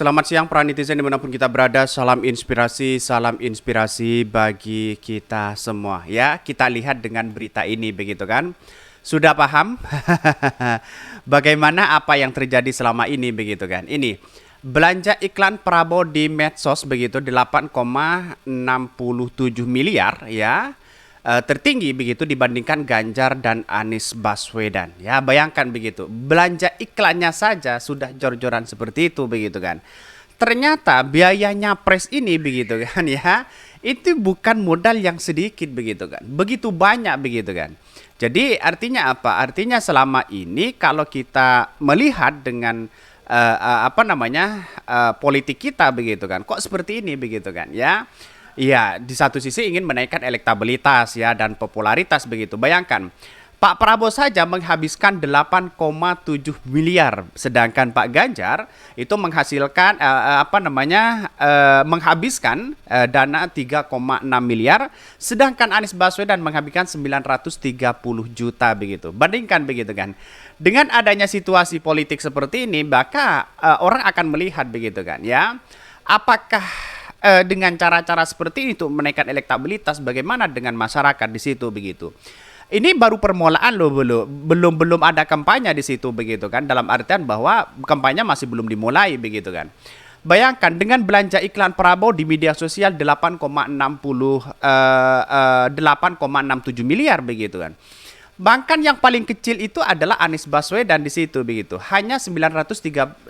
Selamat siang para netizen dimanapun kita berada. Salam inspirasi bagi kita semua. Ya, kita lihat dengan berita ini begitu kan. Sudah paham bagaimana apa yang terjadi selama ini begitu kan. Ini belanja iklan Prabowo di medsos begitu 8,67 miliar ya. Tertinggi begitu dibandingkan Ganjar dan Anies Baswedan. Ya, bayangkan begitu. Belanja iklannya saja sudah jor-joran seperti itu begitu kan. Ternyata biayanya pres ini begitu kan ya. Itu bukan modal yang sedikit begitu kan. Begitu banyak begitu kan. Jadi artinya apa? Artinya selama ini kalau kita melihat dengan politik kita begitu kan. Kok seperti ini begitu kan ya. Iya, di satu sisi ingin menaikkan elektabilitas ya dan popularitas begitu. Bayangkan, Pak Prabowo saja menghabiskan 8,7 miliar, sedangkan Pak Ganjar itu menghasilkan menghabiskan dana 3,6 miliar, sedangkan Anies Baswedan menghabiskan 930 juta begitu. Bandingkan begitu kan. Dengan adanya situasi politik seperti ini, maka orang akan melihat begitu kan ya. Apakah dengan cara-cara seperti itu menaikkan elektabilitas, bagaimana dengan masyarakat di situ begitu. Ini baru permulaan loh, belum ada kampanye di situ begitu kan, dalam artian bahwa kampanye masih belum dimulai begitu kan. Bayangkan dengan belanja iklan Prabowo di media sosial 8,67 miliar begitu kan. Bahkan yang paling kecil itu adalah Anies Baswedan di situ begitu. Hanya 930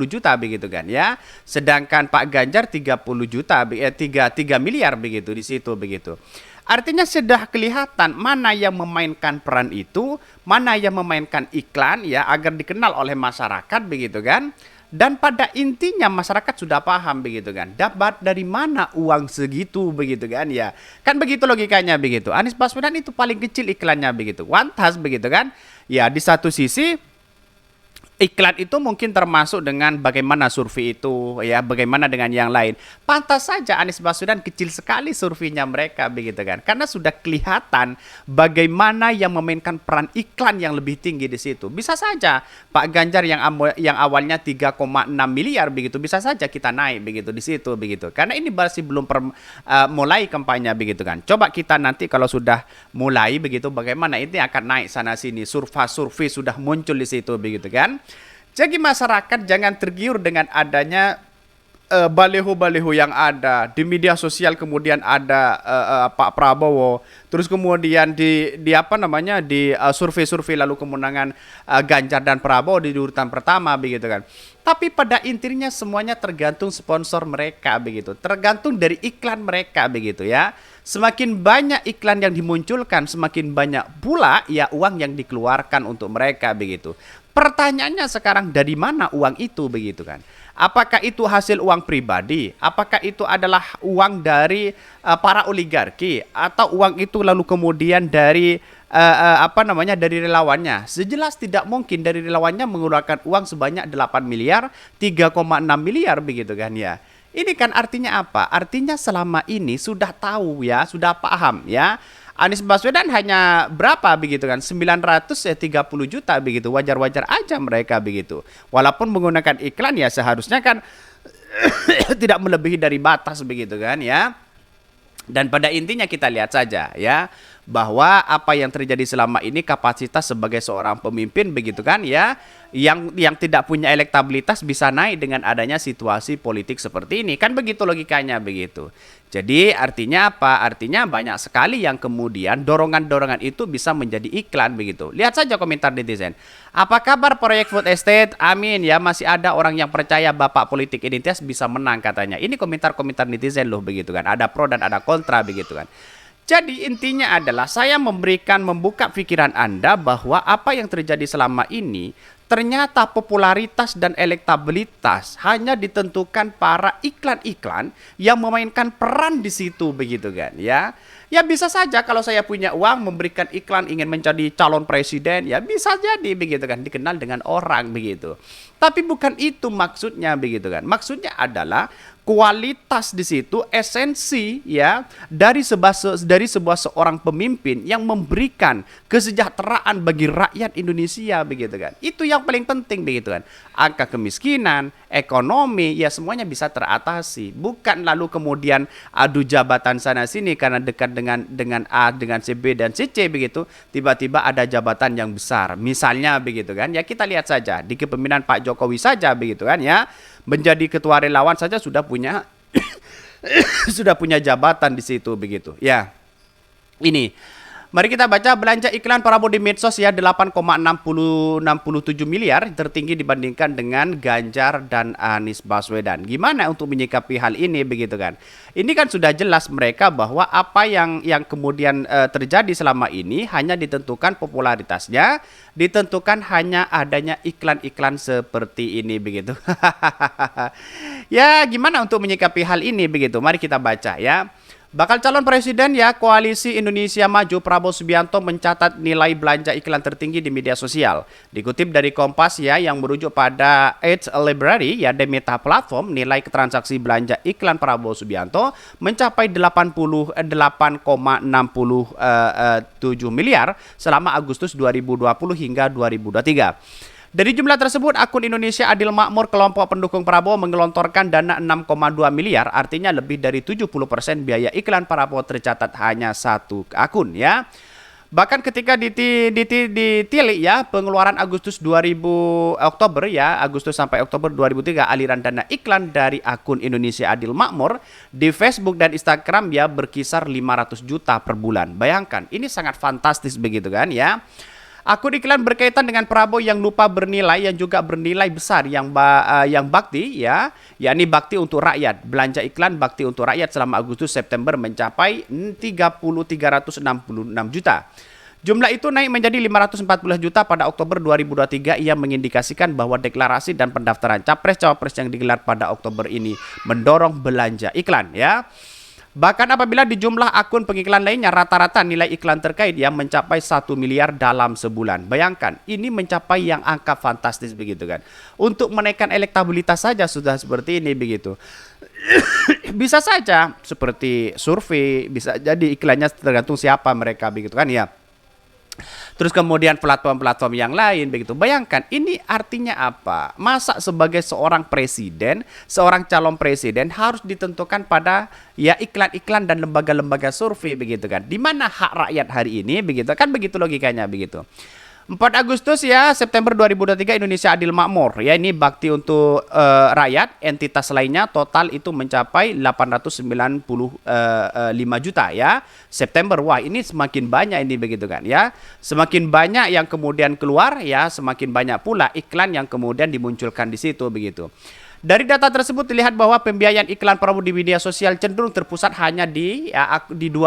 juta begitu kan ya. Sedangkan Pak Ganjar 30 juta 3 miliar begitu di situ begitu. Artinya sudah kelihatan mana yang memainkan peran itu, mana yang memainkan iklan ya agar dikenal oleh masyarakat begitu kan. Dan pada intinya masyarakat sudah paham begitu kan. Dapat dari mana uang segitu begitu kan ya. Kan begitu logikanya begitu. Anies Baswedan itu paling kecil iklannya begitu. Lantas begitu kan. Ya di satu sisi iklan itu mungkin termasuk dengan bagaimana survei itu ya, bagaimana dengan yang lain. Pantas saja Anies Baswedan kecil sekali surveinya mereka begitu kan. Karena sudah kelihatan bagaimana yang memainkan peran iklan yang lebih tinggi di situ. Bisa saja Pak Ganjar yang awalnya 3,6 miliar begitu, bisa saja kita naik begitu di situ begitu. Karena ini masih belum mulai kampanye begitu kan. Coba kita nanti kalau sudah mulai begitu bagaimana ini akan naik sana sini, survei sudah muncul di situ begitu kan. Jadi masyarakat jangan tergiur dengan adanya baliho-baliho yang ada di media sosial, kemudian ada Pak Prabowo, terus kemudian di survei-survei lalu kemenangan Ganjar dan Prabowo di urutan pertama begitu kan. Tapi pada intinya semuanya tergantung sponsor mereka begitu, tergantung dari iklan mereka begitu ya. Semakin banyak iklan yang dimunculkan, semakin banyak pula ya uang yang dikeluarkan untuk mereka begitu. Pertanyaannya sekarang dari mana uang itu begitu kan? Apakah itu hasil uang pribadi? Apakah itu adalah uang dari para oligarki atau uang itu lalu kemudian dari dari relawannya? Sejelas tidak mungkin dari relawannya mengeluarkan uang sebanyak 8 miliar, 3,6 miliar begitu kan ya. Ini kan artinya apa? Artinya selama ini sudah tahu ya, sudah paham ya. Anies Baswedan hanya berapa begitu kan, 930 juta begitu, wajar-wajar aja mereka begitu. Walaupun menggunakan iklan ya seharusnya kan tidak melebihi dari batas begitu kan ya. Dan pada intinya kita lihat saja ya bahwa apa yang terjadi selama ini, kapasitas sebagai seorang pemimpin begitu kan ya, yang tidak punya elektabilitas bisa naik dengan adanya situasi politik seperti ini, kan begitu logikanya begitu. Jadi artinya apa? Artinya banyak sekali yang kemudian dorongan-dorongan itu bisa menjadi iklan begitu. Lihat saja komentar netizen. Apa kabar proyek food estate? Amin ya, masih ada orang yang percaya Bapak politik identitas bisa menang katanya. Ini komentar-komentar netizen loh begitu kan. Ada pro dan ada kontra begitu kan. Jadi intinya adalah saya membuka pikiran Anda bahwa apa yang terjadi selama ini ternyata popularitas dan elektabilitas hanya ditentukan para iklan-iklan yang memainkan peran di situ begitu kan ya. Ya bisa saja kalau saya punya uang memberikan iklan ingin menjadi calon presiden ya bisa jadi begitu kan, dikenal dengan orang begitu. Tapi bukan itu maksudnya begitu kan. Maksudnya adalah kualitas di situ, esensi ya dari sebuah seorang pemimpin yang memberikan kesejahteraan bagi rakyat Indonesia begitu kan. Itu yang paling penting begitu kan. Angka kemiskinan, ekonomi ya semuanya bisa teratasi. Bukan lalu kemudian adu jabatan sana sini karena dekat dengan A dengan C B dan C C begitu, tiba-tiba ada jabatan yang besar. Misalnya begitu kan. Ya kita lihat saja di kepemimpinan Pak Jokowi saja begitu kan ya. Menjadi ketua relawan saja sudah punya sudah punya jabatan di situ begitu. Ya. Ini. Mari kita baca belanja iklan Prabowo di medsos ya 8,67 miliar, tertinggi dibandingkan dengan Ganjar dan Anies Baswedan. Gimana untuk menyikapi hal ini begitu kan? Ini kan sudah jelas mereka bahwa apa yang kemudian terjadi selama ini hanya ditentukan popularitasnya, ditentukan hanya adanya iklan-iklan seperti ini begitu. Ya, gimana untuk menyikapi hal ini begitu? Mari kita baca ya. Bakal calon presiden ya Koalisi Indonesia Maju Prabowo Subianto mencatat nilai belanja iklan tertinggi di media sosial. Dikutip dari Kompas ya yang merujuk pada Age Library ya The Meta Platform, nilai transaksi belanja iklan Prabowo Subianto mencapai 88,67 miliar selama Agustus 2020 hingga 2023. Dari jumlah tersebut, akun Indonesia Adil Makmur kelompok pendukung Prabowo menggelontorkan dana 6,2 miliar, artinya lebih dari 70% biaya iklan Prabowo tercatat hanya satu akun ya. Bahkan ketika ditilik ya pengeluaran Agustus sampai Oktober 2003 aliran dana iklan dari akun Indonesia Adil Makmur di Facebook dan Instagram ya berkisar 500 juta per bulan. Bayangkan, ini sangat fantastis begitu kan ya. Akun iklan berkaitan dengan Prabowo yang lupa bernilai yang juga bernilai besar yang bakti ya, yakni bakti untuk rakyat. Belanja iklan bakti untuk rakyat selama Agustus September mencapai 366 juta. Jumlah itu naik menjadi 514 juta pada Oktober 2023. Ia mengindikasikan bahwa deklarasi dan pendaftaran capres-cawapres yang digelar pada Oktober ini mendorong belanja iklan ya. Bahkan apabila di jumlah akun pengiklan lainnya rata-rata nilai iklan terkait yang mencapai 1 miliar dalam sebulan. Bayangkan, ini mencapai yang angka fantastis begitu kan. Untuk menaikkan elektabilitas saja sudah seperti ini begitu. Bisa saja seperti survei, bisa jadi iklannya tergantung siapa mereka begitu kan ya. Terus kemudian platform-platform yang lain begitu. Bayangkan ini artinya apa? Masa sebagai seorang presiden, seorang calon presiden harus ditentukan pada ya iklan-iklan dan lembaga-lembaga survei begitu kan. Di mana hak rakyat hari ini begitu kan, begitu logikanya begitu. 4 Agustus ya September 2023 Indonesia Adil Makmur ya ini bakti untuk rakyat, entitas lainnya total itu mencapai 895 juta ya September. Wah, ini semakin banyak ini begitu kan ya, semakin banyak yang kemudian keluar ya, semakin banyak pula iklan yang kemudian dimunculkan di situ begitu. Dari data tersebut terlihat bahwa pembiayaan iklan Prabowo di media sosial cenderung terpusat hanya di 2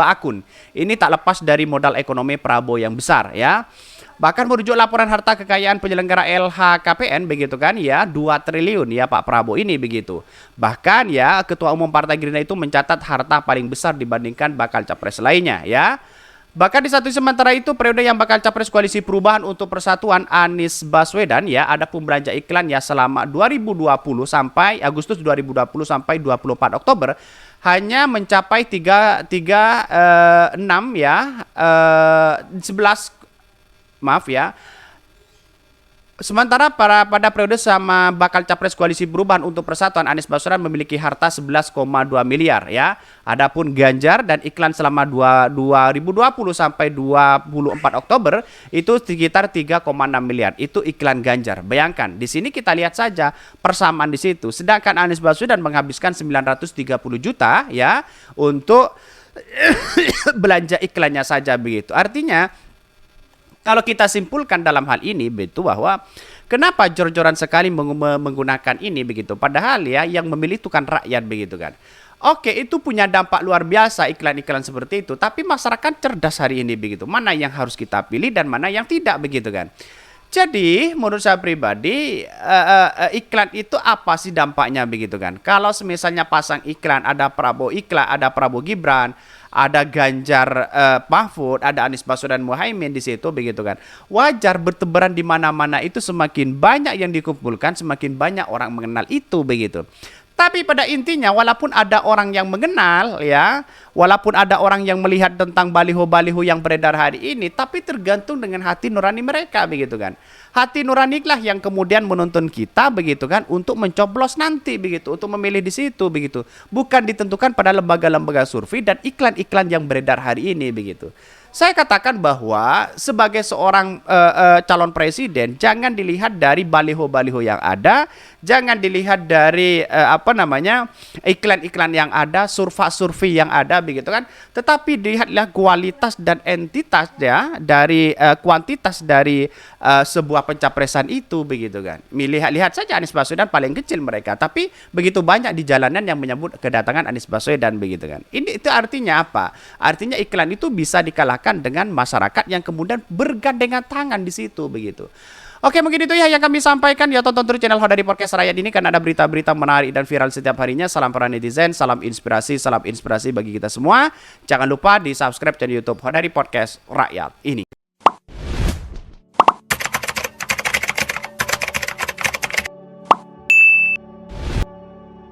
akun. Ini tak lepas dari modal ekonomi Prabowo yang besar ya. Bahkan merujuk laporan harta kekayaan penyelenggara LHKPN begitu kan ya 2 triliun ya Pak Prabowo ini begitu. Bahkan ya Ketua Umum Partai Gerindra itu mencatat harta paling besar dibandingkan bakal capres lainnya ya. Bahkan di satu sementara itu periode yang bakal capres Koalisi Perubahan untuk Persatuan Anies Baswedan ya ada pembelanja iklan ya selama 2020 sampai Agustus 2020 sampai 24 Oktober hanya mencapai 11 maaf ya. Sementara pada periode sama bakal capres Koalisi Perubahan untuk Persatuan Anies Baswedan memiliki harta 11,2 miliar ya. Adapun Ganjar dan iklan selama 2020 sampai 24 Oktober itu sekitar 3,6 miliar. Itu iklan Ganjar. Bayangkan, di sini kita lihat saja persamaan di situ. Sedangkan Anies Baswedan menghabiskan 930 juta ya untuk belanja iklannya saja begitu. Artinya kalau kita simpulkan dalam hal ini begitu bahwa kenapa jor-joran sekali menggunakan ini begitu. Padahal ya yang memilih itu kan rakyat begitu kan. Oke, itu punya dampak luar biasa iklan-iklan seperti itu. Tapi masyarakat cerdas hari ini begitu. Mana yang harus kita pilih dan mana yang tidak begitu kan. Jadi menurut saya pribadi iklan itu apa sih dampaknya begitu kan. Kalau misalnya pasang iklan ada Prabowo iklan, ada Prabowo Gibran, ada Ganjar Mahfud, ada Anies Baswedan Muhaimin di situ begitu kan. Wajar bertebaran di mana-mana itu semakin banyak yang dikumpulkan, semakin banyak orang mengenal itu begitu. Tapi pada intinya walaupun ada orang yang mengenal ya, walaupun ada orang yang melihat tentang baliho-baliho yang beredar hari ini, tapi tergantung dengan hati nurani mereka begitu kan. Hati nuranilah yang kemudian menuntun kita begitu kan untuk mencoblos nanti begitu, untuk memilih di situ begitu. Bukan ditentukan pada lembaga-lembaga survei dan iklan-iklan yang beredar hari ini begitu. Saya katakan bahwa sebagai seorang calon presiden jangan dilihat dari baliho-baliho yang ada, jangan dilihat dari iklan-iklan yang ada, survei yang ada begitu kan, tetapi dilihatlah kualitas dan entitas ya dari kuantitas dari sebuah pencapresan itu begitu kan. Lihat saja Anies Baswedan paling kecil mereka, tapi begitu banyak di jalanan yang menyambut kedatangan Anies Baswedan begitu kan. Itu artinya apa? Artinya iklan itu bisa dikalahkan dengan masyarakat yang kemudian bergandengan tangan di situ begitu. Oke, mungkin itu ya yang kami sampaikan. Ya, tonton terus channel Hodari Podcast Rakyat ini karena ada berita-berita menarik dan viral setiap harinya. Salam para netizen, salam inspirasi bagi kita semua. Jangan lupa di subscribe channel YouTube Hodari Podcast Rakyat ini.